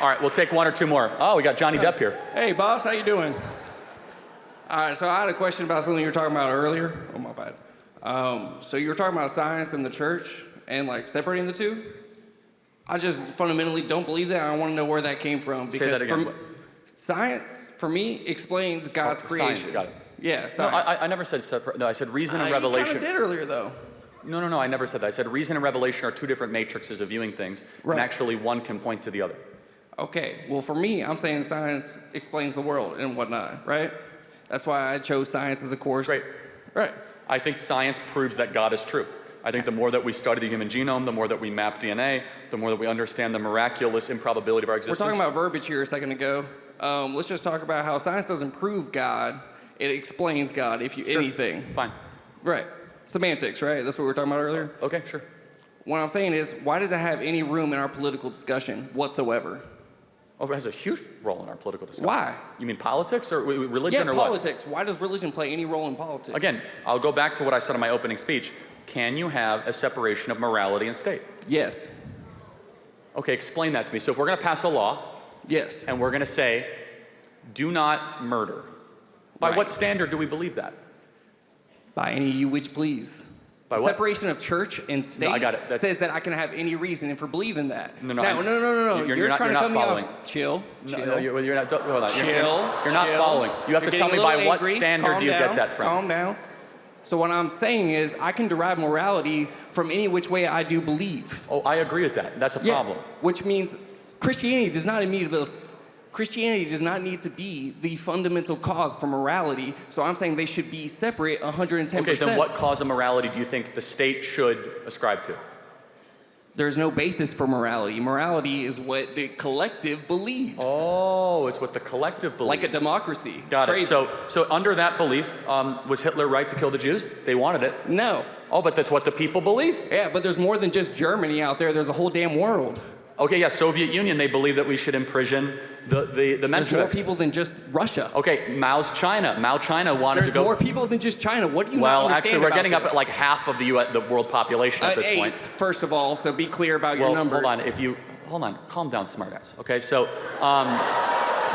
All right, we'll take one or two more. Oh, we got Johnny Depp here. Hey, boss, how you doing? All right, so I had a question about something you were talking about earlier. Oh, my bad. So you were talking about science and the church and like separating the two. I just fundamentally don't believe that. I want to know where that came from. Because Say that again. Science, for me, explains God's creation. Science, got it. Yeah, science. No, I never said separate. No, I said reason and revelation. You kind of did earlier, though. No, I never said that. I said reason and revelation are two different matrices of viewing things, right. And actually one can point to the other. Okay, well, for me, I'm saying science explains the world and whatnot, right? That's why I chose science as a course. Great. Right. I think science proves that God is true. I think the more that we study the human genome, the more that we map DNA, the more that we understand the miraculous improbability of our existence. We're talking about verbiage here a second ago. Let's just talk about how science doesn't prove God. It explains God, if you anything. Fine. Right. Semantics, right? That's what we were talking about earlier? Okay, sure. What I'm saying is, why does it have any room in our political discussion whatsoever? Oh, it has a huge role in our political discussion. Why? You mean politics or religion or Yeah, what? politics. Why does religion play any role in politics? Again, I'll go back to what I said in my opening speech. Can you have a separation of morality and state? Yes. Okay, explain that to me. So if we're going to pass a law, yes, and we're going to say, do not murder, by right. what standard do we believe that? By any you which please. By the what? Separation of church and state I got it. says that I can have any reason for believing that. No. No. You're not, trying to cut me following. off. Chill. No, you're not. Hold on. Chill. You're not following. You have to tell me by what standard do you get that from. Calm down. So what I'm saying is I can derive morality from any which way I do believe. Oh, I agree with that. That's a problem. Which means Christianity does not need to be the fundamental cause for morality. So I'm saying they should be separate 110%. Okay, then what cause of morality do you think the state should ascribe to? There's no basis for morality. Morality is what the collective believes. Oh, it's what the collective believes. Like a democracy. Got it's it. crazy. So under that belief, was Hitler right to kill the Jews? They wanted it. No. Oh, but that's what the people believe? Yeah, but there's more than just Germany out there. There's a whole damn world. Okay, yeah, Soviet Union, they believe that we should imprison the There's Mensheviks. more people than just Russia. Okay, Mao China wanted There's to go... more people than just China. What do you not Well, understand actually, we're about getting this? up at like half of the world population at this eighth, point. first of all, so be clear about your numbers. Hold on, calm down, smartass. Okay, so...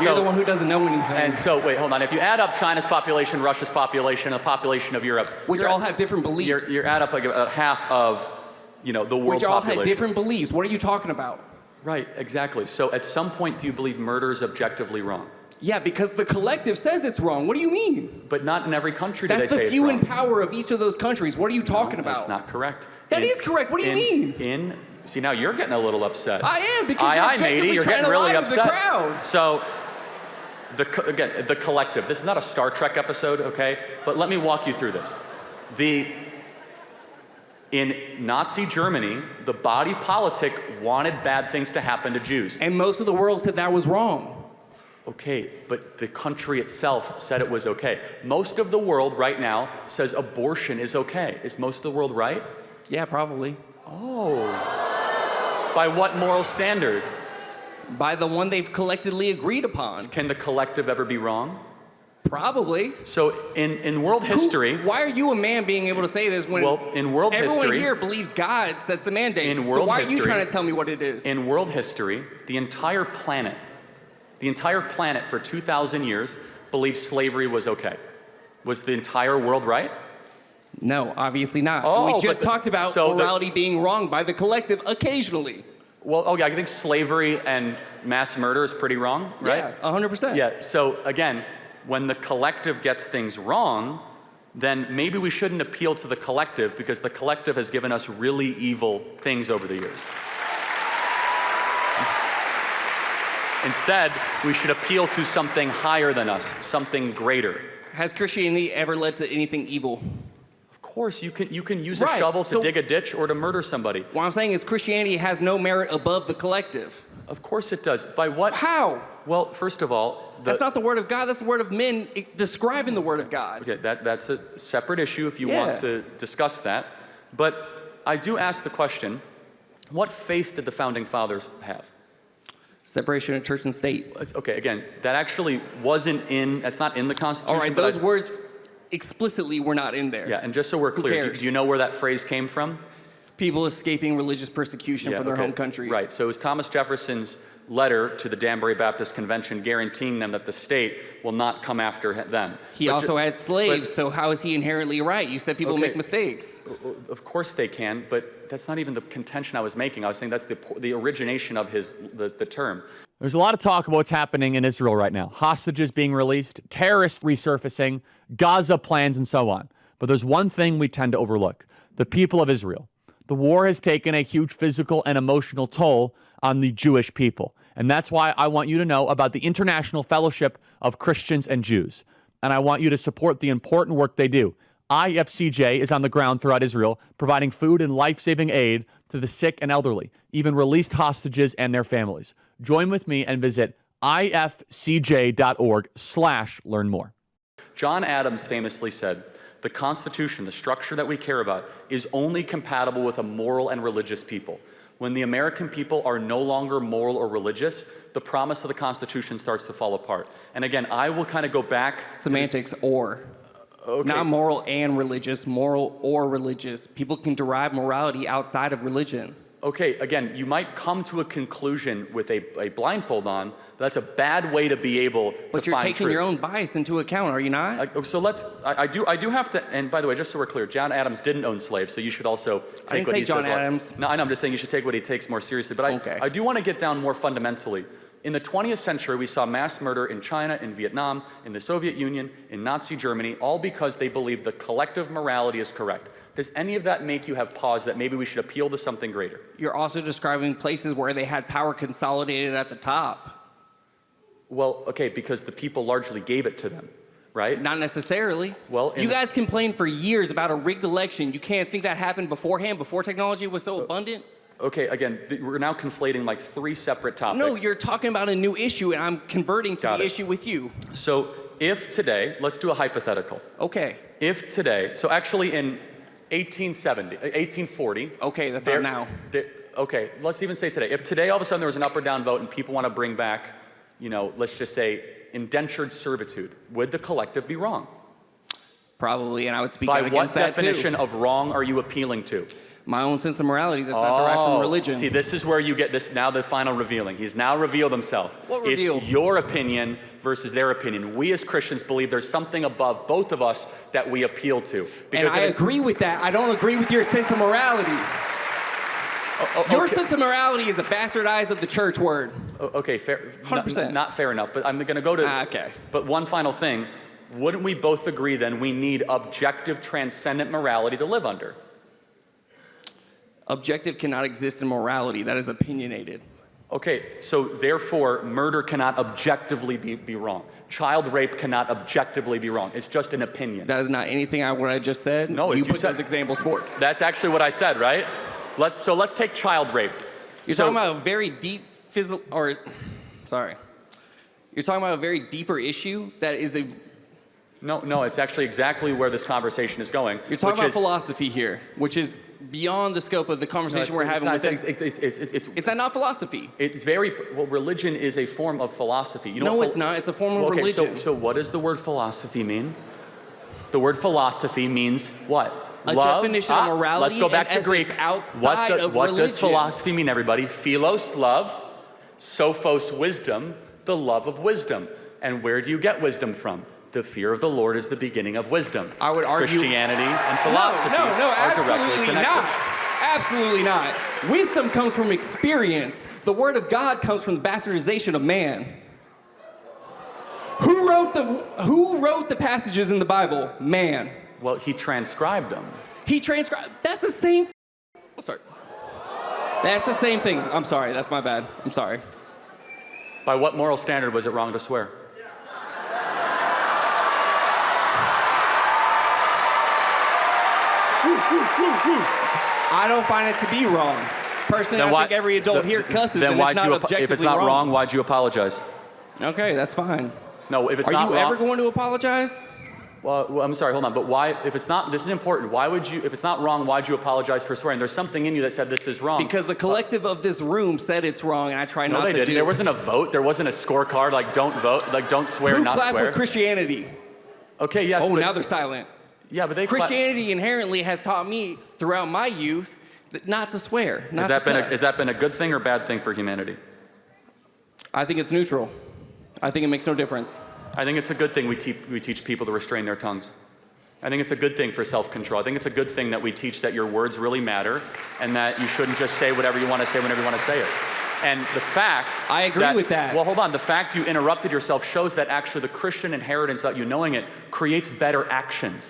You're the one who doesn't know anything. And so, wait, hold on. If you add up China's population, Russia's population, the population of Europe... Which all have different beliefs. You add up like about half of, the world population. Which all had different beliefs. What are you talking about? Right, exactly. So at some point, do you believe murder is objectively wrong? Yeah, because the collective says it's wrong. What do you mean? But not in every country do they say it's wrong. That's the few in power of each of those countries. What are you talking about? That's not correct. That is correct. What do you mean? See, now you're getting a little upset. I am, because you're objectively trying to lie to the crowd. So, again, the collective. This is not a Star Trek episode, okay? But let me walk you through this. In Nazi Germany, the body politic wanted bad things to happen to Jews. And most of the world said that was wrong. Okay, but the country itself said it was okay. Most of the world right now says abortion is okay. Is most of the world right? Yeah, probably. Oh. By what moral standard? By the one they've collectively agreed upon. Can the collective ever be wrong? Probably. So in world history... Why are you a man being able to say this when in world everyone history, here believes God sets the mandate? So why are you trying to tell me what it is? In world history, the entire planet for 2,000 years believed slavery was okay. Was the entire world right? No, obviously not. Oh, we just talked about morality being wrong by the collective occasionally. Well, okay, I think slavery and mass murder is pretty wrong, right? Yeah, 100%. Yeah, so again, when the collective gets things wrong, then maybe we shouldn't appeal to the collective, because the collective has given us really evil things over the years. Instead, we should appeal to something higher than us, something greater. Has Christianity ever led to anything evil? Of course, you can use a shovel to dig a ditch or to murder somebody. What I'm saying is Christianity has no merit above the collective. Of course it does. By what? How? Well, first of all... That's not the word of God, that's the word of men describing the word of God. Okay, that's a separate issue if you want to discuss that. But I do ask the question, what faith did the Founding Fathers have? Separation of church and state. Okay, again, that actually that's not in the Constitution. All right, those words explicitly were not in there. Yeah, and just so we're clear, do you know where that phrase came from? People escaping religious persecution from their home countries. Right, so it was Thomas Jefferson's letter to the Danbury Baptist Convention guaranteeing them that the state will not come after them. He also had slaves, so how is he inherently right? You said people make mistakes. Of course they can, but that's not even the contention I was making. I was saying that's the origination of the term. There's a lot of talk about what's happening in Israel right now. Hostages being released, terrorists resurfacing, Gaza plans, and so on. But there's one thing we tend to overlook: the people of Israel. The war has taken a huge physical and emotional toll on the Jewish people. And that's why I want you to know about the International Fellowship of Christians and Jews. And I want you to support the important work they do. IFCJ is on the ground throughout Israel, providing food and life-saving aid to the sick and elderly, even released hostages and their families. Join with me and visit ifcj.org/learn more. John Adams famously said, "The Constitution, the structure that we care about, is only compatible with a moral and religious people. When the American people are no longer moral or religious, the promise of the Constitution starts to fall apart." And again, I will kind of go back Semantics okay. Not moral and religious, moral or religious. People can derive morality outside of religion. Okay, again, you might come to a conclusion with a blindfold on. That's a bad way to be able to find truth. But you're taking your own bias into account, are you not? So I do have to, and by the way, just so we're clear, John Adams didn't own slaves, so you should also take what he says. I didn't say John Adams. No, I know, I'm just saying you should take what he takes more seriously. But I do want to get down more fundamentally. In the 20th century, we saw mass murder in China, in Vietnam, in the Soviet Union, in Nazi Germany, all because they believed the collective morality is correct. Does any of that make you have pause that maybe we should appeal to something greater? You're also describing places where they had power consolidated at the top. Well, okay, because the people largely gave it to them, right? Not necessarily. Well, you guys complained for years about a rigged election. You can't think that happened beforehand, before technology was so abundant? Okay, again, we're now conflating like three separate topics. No, you're talking about a new issue, and I'm converting to the issue with you. So if today, let's do a hypothetical. Okay. If today, so actually in 1840. Okay, that's not now. Okay, let's even say today. If today all of a sudden there was an up or down vote and people want to bring back, let's just say indentured servitude, would the collective be wrong? Probably, and I would speak out against that too. By what definition of wrong are you appealing to? My own sense of morality that's not derived from religion. See, this is where you get this, now the final revealing. He's now revealed himself. What revealed? It's your opinion versus their opinion. We as Christians believe there's something above both of us that we appeal to. And I agree with that. I don't agree with your sense of morality. Your sense of morality is a bastardized of the church word. Okay, fair. 100%. Not fair enough, but I'm going to go to... Okay. But one final thing. Wouldn't we both agree then we need objective, transcendent morality to live under? Objective cannot exist in morality. That is opinionated. Okay, so therefore, murder cannot objectively be wrong. Child rape cannot objectively be wrong. It's just an opinion. That is not anything what I just said. No, you put those examples forward. That's actually what I said, right? Let's take child rape. You're talking about a very deep You're talking about a very deeper issue that is a... No, it's actually exactly where this conversation is going. You're talking about philosophy here, which is beyond the scope of the conversation we're having with it. Is that not philosophy? It's very, well, religion is a form of philosophy. No, it's not. It's a form of religion. So what does the word philosophy mean? The word philosophy means what? A definition of morality. Let's go back to Greek. Outside of religion. What does philosophy mean, everybody? Philos, love. Sophos, wisdom. The love of wisdom. And where do you get wisdom from? The fear of the Lord is the beginning of wisdom. I would argue Christianity and philosophy are directly connected. Absolutely not. Wisdom comes from experience. The word of God comes from the bastardization of man. Who wrote the passages in the Bible? Man. Well, he transcribed them. That's the same. Oh, sorry. That's the same thing. I'm sorry. That's my bad. I'm sorry. By what moral standard was it wrong to swear? I don't find it to be wrong. Personally, I think every adult here cusses, and it's not objectively wrong. If it's not wrong, why'd you apologize? Okay, that's fine. No, if it's not wrong... Are you ever going to apologize? Well, I'm sorry, hold on. But why, if it's not, this is important. Why would you, if it's not wrong, why'd you apologize for swearing? There's something in you that said this is wrong. Because the collective of this room said it's wrong, and I try not to do. No, they didn't. There wasn't a vote. There wasn't a scorecard like don't vote, like don't swear, not swear. Who clapped with Christianity? Okay, yes. Oh, now they're silent. Yeah, but Christianity inherently has taught me throughout my youth not to swear, not to cuss. Has that been a good thing or bad thing for humanity? I think it's neutral. I think it makes no difference. I think it's a good thing we teach people to restrain their tongues. I think it's a good thing for self-control. I think it's a good thing that we teach that your words really matter and that you shouldn't just say whatever you want to say whenever you want to say it. And the fact I agree with that. Well, hold on. The fact you interrupted yourself shows that actually the Christian inheritance, without you knowing it, creates better actions.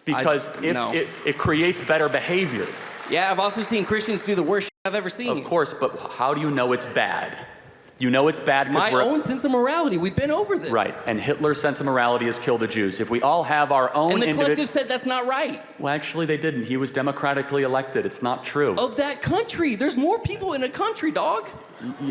Because it creates better behavior. Yeah, I've also seen Christians do the worst shit I've ever seen. Of course, but how do you know it's bad? You know it's bad because my own sense of morality. We've been over this. Right, and Hitler's sense of morality has killed the Jews. If we all have our own and the collective said that's not right. Well, actually, they didn't. He was democratically elected. It's not true. Of that country. There's more people in a country, dog.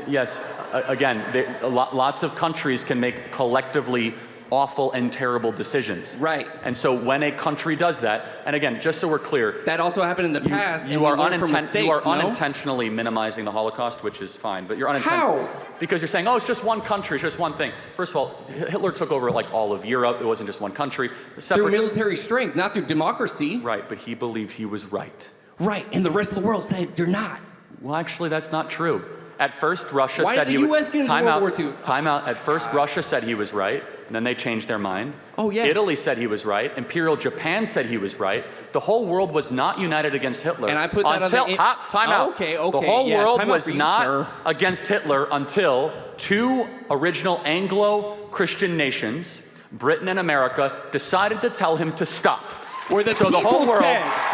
Yes. Again, lots of countries can make collectively awful and terrible decisions. Right. And so when a country does that, and again, just so we're clear, that also happened in the past. You are unintentionally minimizing the Holocaust, which is fine, but you're unintentionally. How? Because you're saying, oh, it's just one country, it's just one thing. First of all, Hitler took over like all of Europe. It wasn't just one country. Through military strength, not through democracy. Right, but he believed he was right. Right, and the rest of the world said you're not. Well, actually, that's not true. At first, Russia Why said did the U.S. get into World War II? Time out. At first, Russia said he was right, and then they changed their mind. Oh, yeah. Italy said he was right. Imperial Japan said he was right. The whole world was not united against Hitler. And I put that until, on the... time out. Okay. The whole world was you, not sir. against Hitler until two original Anglo-Christian nations, Britain and America, decided to tell him to stop. Where the so the whole world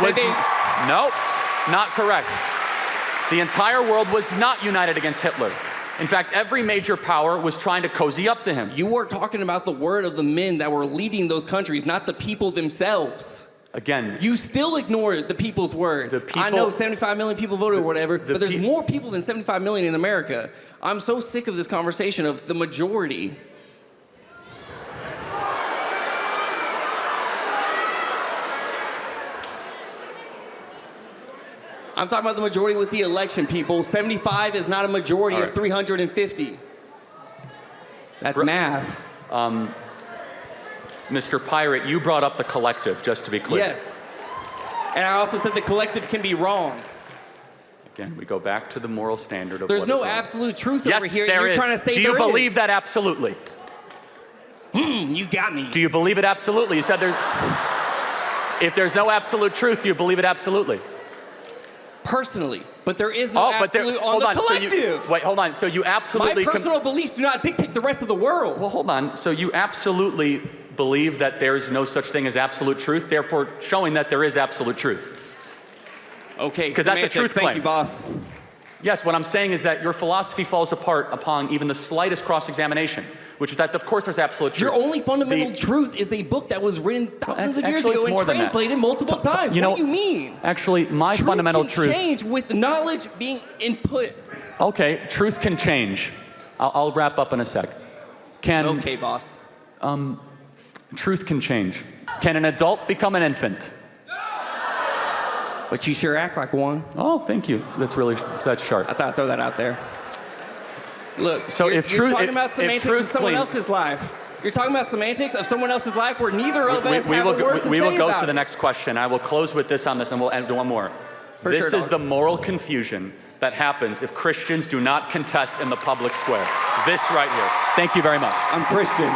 was... they... Nope, not correct. The entire world was not united against Hitler. In fact, every major power was trying to cozy up to him. You are talking about the word of the men that were leading those countries, not the people themselves. Again, you still ignore the people's word. I know 75 million people voted or whatever, but there's more people than 75 million in America. I'm so sick of this conversation of the majority. I'm talking about the majority with the election, people. 75 is not a majority of 350. That's math. Mr. Pirate, you brought up the collective, just to be clear. Yes. And I also said the collective can be wrong. Again, we go back to the moral standard of There's no absolute truth over here. Yes, there You're is. trying to say Do you believe that absolutely? You got me. Do you believe it absolutely? You said there's... If there's no absolute truth, do you believe it absolutely? Personally, but there is no absolute on the collective. Wait, hold on. So you absolutely... My personal beliefs do not dictate the rest of the world. Well, hold on. So you absolutely believe that there is no such thing as absolute truth, therefore showing that there is absolute truth. Okay, because that's a truth claim. Thank you, boss. Yes, what I'm saying is that your philosophy falls apart upon even the slightest cross-examination, which is that, of course, there's absolute truth. Your only fundamental truth is a book that was written thousands of years ago and translated multiple times. What do you mean? Actually, my fundamental truth can change with knowledge being input. Okay, truth can change. I'll wrap up in a sec. Okay, boss. Truth can change. Can an adult become an infant? But you sure act like one. Oh, thank you. That's sharp. I thought I'd throw that out there. Look, so you're talking about semantics of someone else's life. You're talking about semantics of someone else's life where neither of us have a word to say about it. We will go to the next question. I will close with this on this, and we'll end with one more. This is the moral confusion that happens if Christians do not contest in the public square. This right here. Thank you very much. I'm Christian.